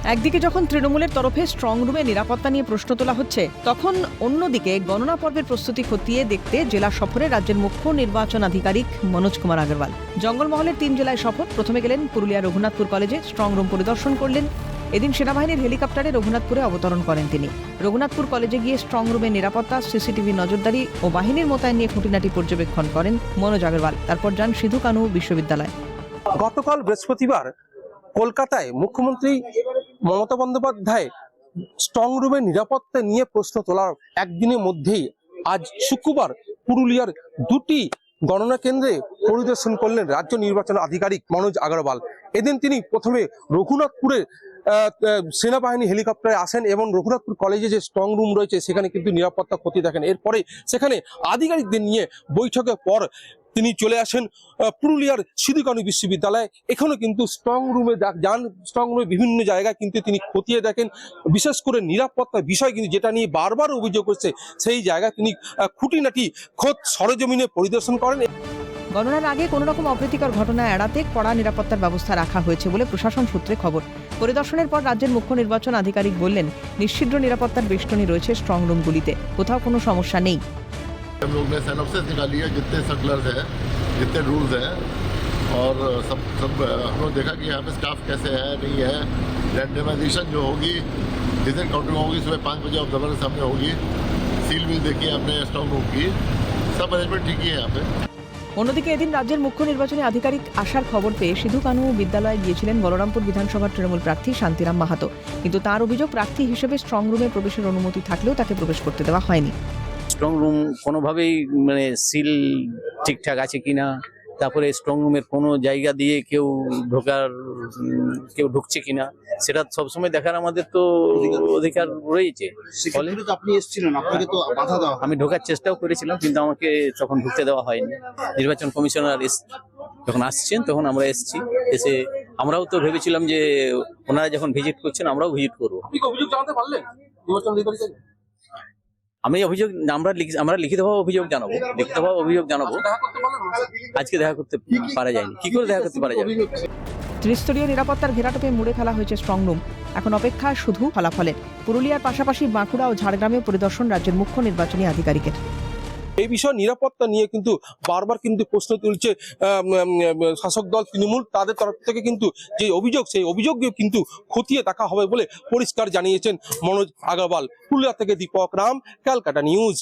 একদিকে যখন তৃণমূলের তরফে স্ট্রং রুমে নিরাপত্তা নিয়ে প্রশ্ন তোলা হচ্ছে, তখন অন্যদিকে গণনা পর্বের প্রস্তুতি খতিয়ে দেখতে জেলা সফরে রাজ্যের মুখ্য নির্বাচন আধিকারিক মনোজ কুমার আগরওয়াল। জঙ্গলমহলের 3 জেলায় সফর। প্রথমে গেলেন পুরুলিয়া রঘুনাথপুর কলেজে, স্ট্রং রুম পরিদর্শন করলেন। এদিন সেনাবাহিনীর হেলিকপ্টারে রঘুনাথপুরে অবতরণ করেন তিনি। রঘুনাথপুর কলেজে গিয়ে স্ট্রং রুমের নিরাপত্তা, সিসিটিভি নজরদারি ও বাহিনীর মোতায়েন নিয়ে খুঁটিনাটি পর্যবেক্ষণ করেন মনোজ আগরওয়াল। তারপর যান সিধু কানু বিশ্ববিদ্যালয়। গতকাল বৃহস্পতিবার কলকাতায় মুখ্যমন্ত্রী মমতা বন্দ্যোপাধ্যায় স্ট্রং রুমের নিরাপত্তা নিয়ে প্রশ্ন তোলার একদিনের মধ্যেই আজ শুক্রবার পুরুলিয়ার 2টি গণনা কেন্দ্রে পরিদর্শন করলেন রাজ্য নির্বাচন আধিকারিক মনোজ আগরওয়াল। এদিন তিনি প্রথমে রঘুনাথপুরে সেনাবাহিনী হেলিকপ্টারে আসেন এবং রঘুনাথপুর কলেজে যে স্ট্রং রুম রয়েছে সেখানে কিন্তু নিরাপত্তা খতিয়ে দেখেন। এরপরে সেখানে আধিকারিকদের নিয়ে বৈঠকের পর তিনি চলে আসেন পুরুলিয়ার সিধু কানু বিশ্ববিদ্যালয়ে। এখানেও কিন্তু স্ট্রং রুমে যান, স্ট্রং রুমে বিভিন্ন জায়গায় কিন্তু তিনি খতিয়ে দেখেন। বিশেষ করে নিরাপত্তার বিষয় কিন্তু যেটা নিয়ে বারবার অভিযোগ করছে, সেই জায়গায় তিনি খুঁটিনাটি খোদ সরেজমিনে পরিদর্শন করেন। গণনার আগে কোনো রকম অপ্রীতিকর ঘটনা এড়াতে কড়া নিরাপত্তার ব্যবস্থা রাখা হয়েছে বলে প্রশাসন সূত্রে খবর। পরিদর্শনের পর রাজ্যের মুখ্য নির্বাচন আধিকারিক বললেন, নিশ্চিদ্র নিরাপত্তার বেষ্টনী রয়েছে স্ট্রং রুমগুলিতে, কোথাও কোনো সমস্যা নেই। हम लोग ने सिनॉप्सिस निकाली है जितने सर्कुलर्स हैं, जितने रूल्स हैं, और सब हम लोग देखा कि यहाँ पे स्टाफ कैसे है नहीं है। रैंडमाइजेशन जो होगी, जिस दिन काउंटिंग होगी सुबह 5 बजे ऑब्जर्वर के सामने होगी। सील भी देखी हमने स्ट्रॉन्ग रूम की, सब अरेंजमेंट ठीक ही है यहाँ पे। অন্যদিকে এদিন রাজ্যের মুখ্য নির্বাচনী আধিকারিক আসার খবর পেয়ে সিধু কানু বিদ্যালয়ে গিয়েছিলেন বলরামপুর বিধানসভার তৃণমূল প্রার্থী শান্তিরাম মাহাতো। কিন্তু তার অভিযোগ, প্রার্থী হিসেবে স্ট্রং রুমে প্রবেশের অনুমতি থাকলেও তাকে প্রবেশ করতে দেওয়া হয়নি। স্ট্রং রুম কোনোভাবেই সিল ঠিকঠাক আছে কিনা, তারপরে স্ট্রং রুমের কোনো জায়গা দিয়ে কেউ ঢুকছে কিনা, সেটা সবসময় দেখার আমাদের তো অধিকার রয়েছে। আপনি এসেছিলেন, আপনাকে তো বাধা দেওয়া। আমি ঢোকার চেষ্টাও করেছিলাম, কিন্তু আমাকে তখন ঢুকতে দেওয়া হয়নি। নির্বাচন কমিশনার যখন আসছেন তখন আমরা এসেছি। এসে আমরাও তো ভেবেছিলাম যে ওনারা যখন ভিজিট করছেন আমরাও ভিজিট করবো। অভিযোগ জানাতে পারলেন নির্বাচন আধিকারিক? আমরা লিখিতভাবে অভিযোগ জানাবো। আজকে দেখা করতে পারা যায়নি। কি করে দেখা করতে পারা যাবে? ত্রিস্তরীয় নিরাপত্তার ঘেরাটোপে মুড়ে ফেলা হয়েছে স্ট্রং রুম। এখন অপেক্ষা শুধু ফলাফলের। পুরুলিয়ার পাশাপাশি বাঁকুড়া ও ঝাড়গ্রামেও পরিদর্শন রাজ্যের মুখ্য নির্বাচনী আধিকারিকের। এই বিষয়ে নিরাপত্তা নিয়ে কিন্তু বারবার কিন্তু প্রশ্ন তুলছে শাসক দল তৃণমূল। তাদের তরফ থেকে কিন্তু যে অভিযোগ, সেই অভিযোগকে কিন্তু খতিয়ে দেখা হবে বলে পরিষ্কার জানিয়েছেন মনোজ আগরওয়াল। পুরুলিয়া থেকে দীপক রাম, ক্যালকাটা নিউজ।